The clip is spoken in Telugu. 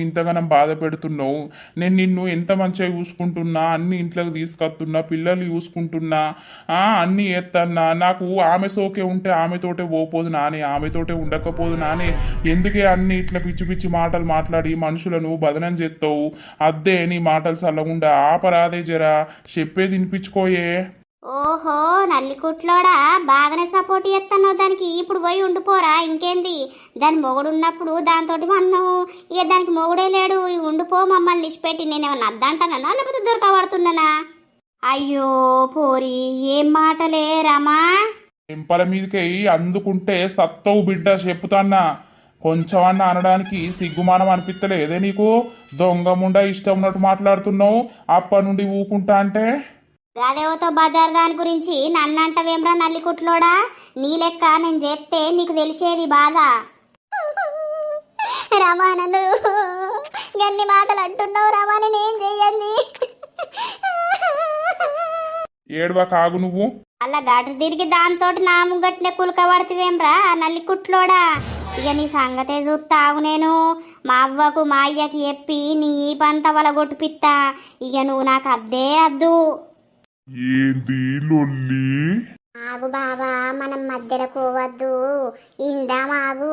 ఇంతగానం బాధ పెడుతున్నావు? నేను నిన్ను ఎంత మంచిగా చూసుకుంటున్నా, అన్ని ఇంట్లోకి తీసుకొస్తున్నా, పిల్లలు చూసుకుంటున్నా, అన్నీ ఎత్తన్నా. నాకు ఆమె సోకే ఉంటే ఆమెతోటే పోపోదు నానే, ఆమెతోటే ఉండకపోదు నానే. ఎందుకే అన్ని ఇట్లా పిచ్చి పిచ్చి మాటలు మాట్లాడి మనుషులను బదనం చేస్తావు? అద్దే నీ మాటలు చల్లగుండా ఆపరాదే జరా, చెప్పేది వినిపించుకోయే. ఓహో, నల్లికుట్లోడా బాగానే సపోర్ట్ చేస్తున్నావు దానికి. ఇప్పుడు పోయి ఉండిపోరా, ఇంకేంది. దాని మొగుడు ఉన్నప్పుడు దాంతో అన్నావు, ఇక దానికి మొగుడే లేడు, ఇక ఉండిపో మమ్మల్ని నిష్పెట్టి. నేనేమన్నా అద్దంటానా లేకపోతే దొరకబడుతున్నానా? అయ్యో పోరి, ఏం మాటలే రమా. ఎంపల మీదకి అందుకుంటే సత్తవు బిడ్డ, చెప్పుతాన్నా. కొంచెమన్నా అనడానికి సిగ్గుమానం అనిపిస్తలేదే నీకు? దొంగ ముండా ఇష్టం ఉన్నట్టు మాట్లాడుతున్నావు అప్పటి నుండి ఊకుంటా అంటే. గదేవతో బజార్ దాని గురించి నన్నంటవేమ్రా నల్లికుట్లోడా? నీ లెక్క నేను చెప్తే నీకు తెలిసేది బాధ. రమానలు గన్ని మాటలు అంటున్నావు రమా, నేనేం చెయ్యండి. ఏడవా కాగు నువ్వు. అలా గటు తిరిగి దాంతో నా ముంగట్నే కులక పడుతువేమ్రా నల్లికుట్లోడా? ఇక నీ సంగతే చూస్తావు. నేను మా అవ్వకు మా అయ్యకి చెప్పి నీ ఈ పంత వల కొట్టుపిత్తా. ఇక నువ్వు నాకు అద్దే అద్దు. ఏంది లొల్లి? ఆగు బాబా, మనం మధ్యలో పోవద్దు. ఇందా ఆగు.